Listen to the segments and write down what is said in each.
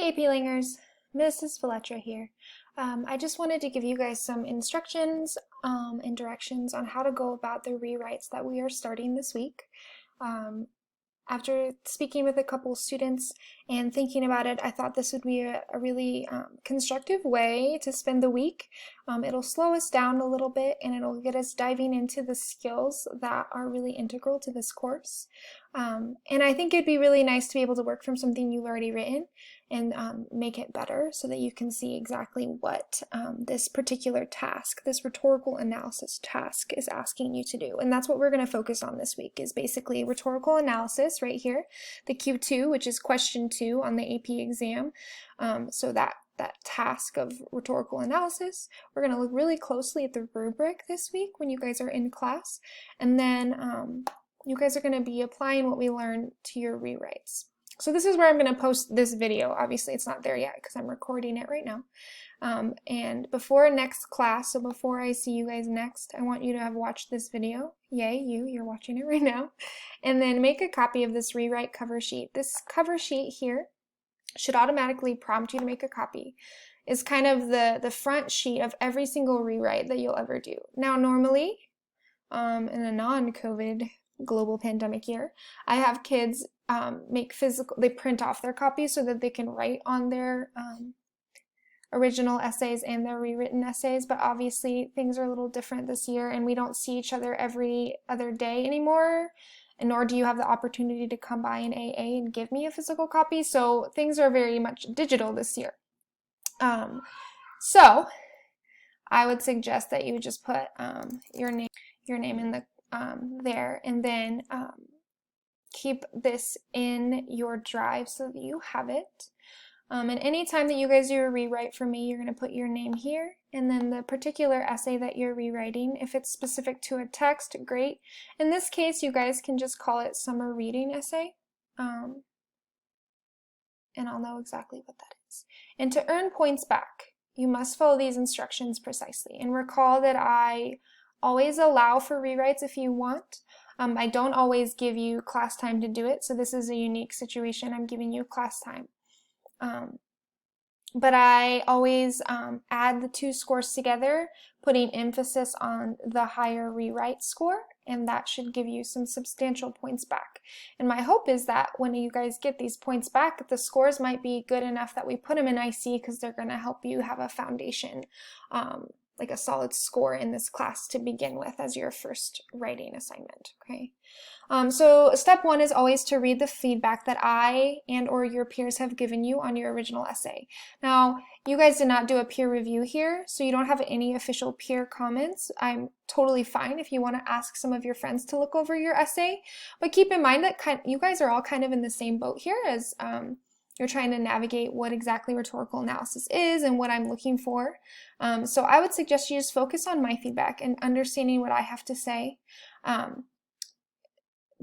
AP Langers, Mrs. Fletcher here. I just wanted to give you guys some instructions and directions on how to go about the rewrites that we are starting this week. After speaking with a couple students and thinking about it, I thought this would be a really constructive way to spend the week. It'll slow us down a little bit and it'll get us diving into the skills that are really integral to this course. And I think it'd be really nice to be able to work from something you've already written and make it better so that you can see exactly what this particular task, this rhetorical analysis task, is asking you to do. And that's what we're going to focus on this week, is basically rhetorical analysis right here, the Q2, which is question 2 on the AP exam. So that task of rhetorical analysis, we're going to look really closely at the rubric this week when you guys are in class. And then you guys are going to be applying what we learned to your rewrites. So this is where I'm going to post this video. Obviously, it's not there yet because I'm recording it right now. And before next class, so before I see you guys next, I want you to have watched this video. Yay, you're watching it right now. And then make a copy of this rewrite cover sheet. This cover sheet here should automatically prompt you to make a copy. It's kind of the front sheet of every single rewrite that you'll ever do. Now, normally, in a non-COVID global pandemic year, I have kids they print off their copies so that they can write on their original essays and their rewritten essays, but obviously things are a little different this year and we don't see each other every other day anymore, and nor do you have the opportunity to come by an AA and give me a physical copy, so things are very much digital this year. So I would suggest that you just put your name in the there, and then keep this in your drive so that you have it. And anytime that you guys do a rewrite for me, you're going to put your name here, and then the particular essay that you're rewriting. If it's specific to a text, great. In this case, you guys can just call it summer reading essay, and I'll know exactly what that is. And to earn points back, you must follow these instructions precisely. And recall that I always allow for rewrites if you want. I don't always give you class time to do it, so this is a unique situation. I'm giving you class time. But I always add the two scores together, putting emphasis on the higher rewrite score, and that should give you some substantial points back. And my hope is that when you guys get these points back, the scores might be good enough that we put them in IC because they're going to help you have a foundation, like a solid score in this class to begin with as your first writing assignment, okay? So step 1 is always to read the feedback that I and or your peers have given you on your original essay. Now, you guys did not do a peer review here, so you don't have any official peer comments. I'm totally fine if you want to ask some of your friends to look over your essay, but keep in mind that you guys are all kind of in the same boat here as you're trying to navigate what exactly rhetorical analysis is and what I'm looking for. So I would suggest you just focus on my feedback and understanding what I have to say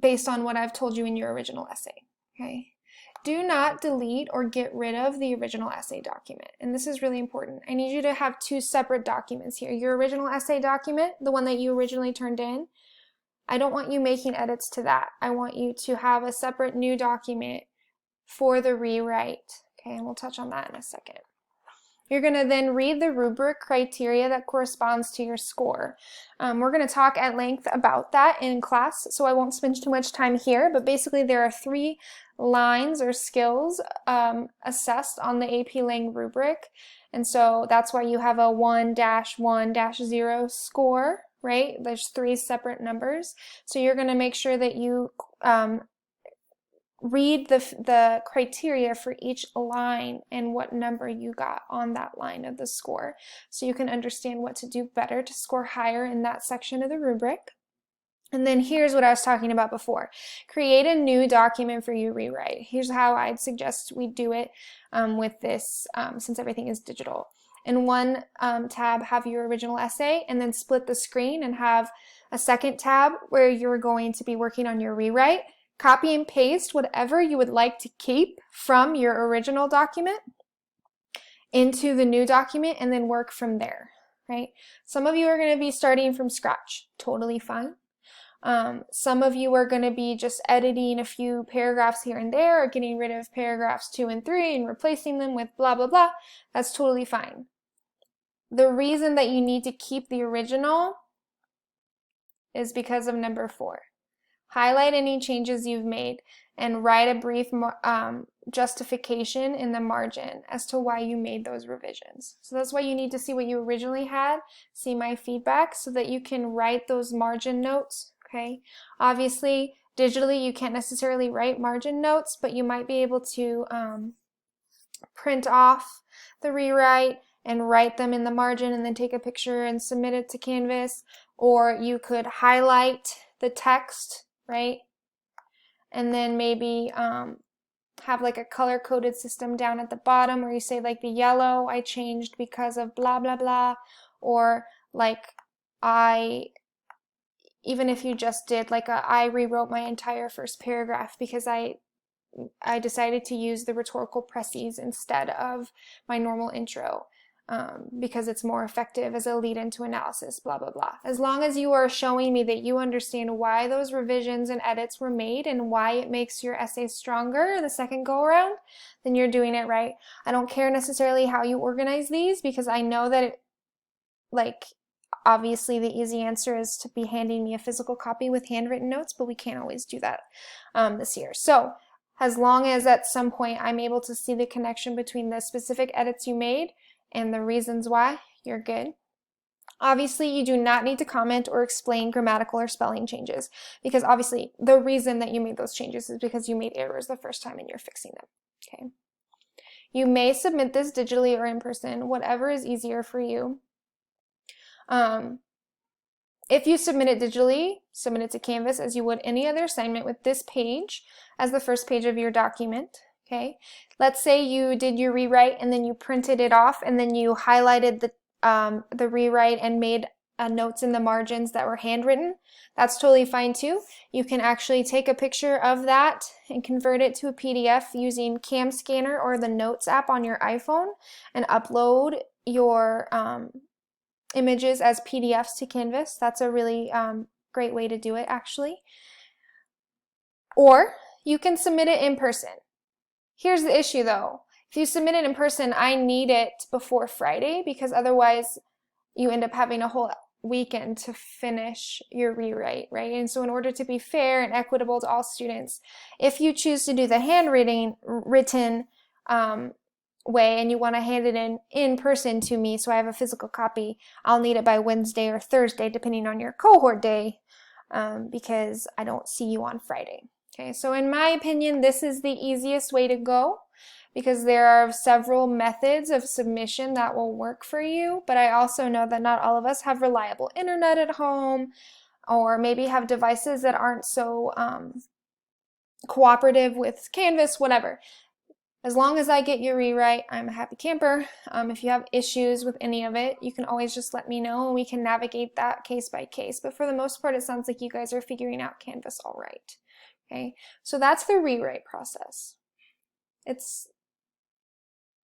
based on what I've told you in your original essay, okay? Do not delete or get rid of the original essay document. And this is really important. I need you to have two separate documents here. Your original essay document, the one that you originally turned in, I don't want you making edits to that. I want you to have a separate new document for the rewrite, okay, and we'll touch on that in a second. You're going to then read the rubric criteria that corresponds to your score. We're going to talk at length about that in class, so I won't spend too much time here, but basically there are 3 lines or skills assessed on the AP Lang rubric, and so that's why you have a 1-1-0 score, right? There's 3 separate numbers, so you're going to make sure that you read the criteria for each line and what number you got on that line of the score, so you can understand what to do better to score higher in that section of the rubric. And then here's what I was talking about before. Create a new document for your rewrite. Here's how I'd suggest we do it with this, since everything is digital. In one tab, have your original essay, and then split the screen and have a second tab where you're going to be working on your rewrite. Copy and paste whatever you would like to keep from your original document into the new document and then work from there, right? Some of you are going to be starting from scratch, totally fine. Some of you are going to be just editing a few paragraphs here and there, or getting rid of paragraphs 2 and 3 and replacing them with blah, blah, blah. That's totally fine. The reason that you need to keep the original is because of number 4. Highlight any changes you've made and write a brief justification in the margin as to why you made those revisions. So that's why you need to see what you originally had, see my feedback, so that you can write those margin notes, okay? Obviously, digitally, you can't necessarily write margin notes, but you might be able to print off the rewrite and write them in the margin and then take a picture and submit it to Canvas. Or you could highlight the text, right? And then maybe have like a color-coded system down at the bottom where you say like the yellow I changed because of blah, blah, blah. Or like even if you just did like I rewrote my entire first paragraph because I decided to use the rhetorical précis instead of my normal intro. Because it's more effective as a lead into analysis, blah, blah, blah. As long as you are showing me that you understand why those revisions and edits were made and why it makes your essay stronger the second go around, then you're doing it right. I don't care necessarily how you organize these, because I know that obviously the easy answer is to be handing me a physical copy with handwritten notes, but we can't always do that this year. So as long as at some point I'm able to see the connection between the specific edits you made and the reasons why, you're good. Obviously, you do not need to comment or explain grammatical or spelling changes, because obviously the reason that you made those changes is because you made errors the first time and you're fixing them. Okay. You may submit this digitally or in person, whatever is easier for you. If you submit it digitally, submit it to Canvas as you would any other assignment with this page as the first page of your document. Okay, let's say you did your rewrite and then you printed it off and then you highlighted the rewrite and made notes in the margins that were handwritten. That's totally fine too. You can actually take a picture of that and convert it to a PDF using CamScanner or the Notes app on your iPhone and upload your images as PDFs to Canvas. That's a really great way to do it, actually. Or you can submit it in person. Here's the issue though. If you submit it in person, I need it before Friday, because otherwise you end up having a whole weekend to finish your rewrite, right? And so in order to be fair and equitable to all students, if you choose to do the written way and you want to hand it in person to me so I have a physical copy, I'll need it by Wednesday or Thursday, depending on your cohort day, because I don't see you on Friday. Okay, so in my opinion, this is the easiest way to go, because there are several methods of submission that will work for you, but I also know that not all of us have reliable internet at home, or maybe have devices that aren't so cooperative with Canvas, whatever. As long as I get your rewrite, I'm a happy camper. If you have issues with any of it, you can always just let me know and we can navigate that case by case. But for the most part, it sounds like you guys are figuring out Canvas all right. Okay, so that's the rewrite process. It's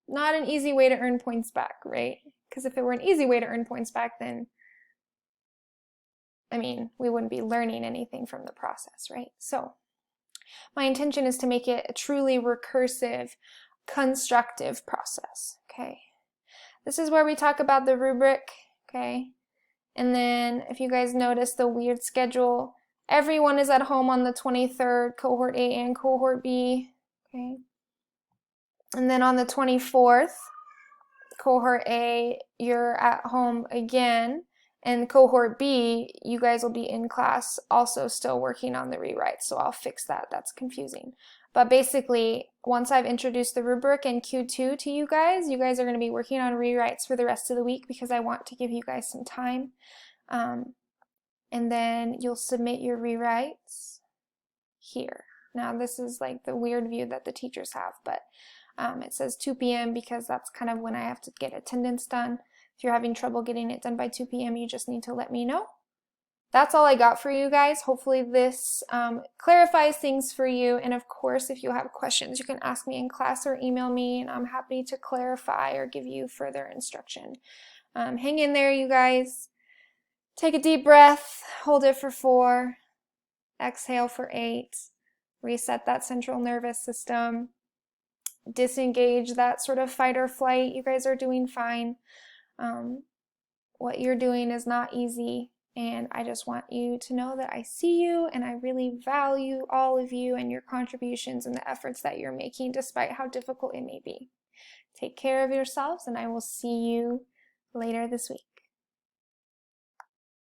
not an easy way to earn points back, right? Because if it were an easy way to earn points back, then, I mean, we wouldn't be learning anything from the process, right? So my intention is to make it a truly recursive, constructive process, okay? This is where we talk about the rubric, okay? And then if you guys notice the weird schedule, everyone is at home on the 23rd, cohort A and cohort B, okay? And then on the 24th, cohort A, you're at home again, and cohort B, you guys will be in class also still working on the rewrite, so I'll fix that. That's confusing. But basically, once I've introduced the rubric in Q2 to you guys are going to be working on rewrites for the rest of the week, because I want to give you guys some time. And then you'll submit your rewrites here. Now this is like the weird view that the teachers have, but it says 2 p.m. because that's kind of when I have to get attendance done. If you're having trouble getting it done by 2 p.m., you just need to let me know. That's all I got for you guys. Hopefully this clarifies things for you. And of course, if you have questions, you can ask me in class or email me, and I'm happy to clarify or give you further instruction. Hang in there, you guys. Take a deep breath, hold it for 4, exhale for 8, reset that central nervous system, disengage that sort of fight or flight. You guys are doing fine. What you're doing is not easy, and I just want you to know that I see you and I really value all of you and your contributions and the efforts that you're making despite how difficult it may be. Take care of yourselves, and I will see you later this week.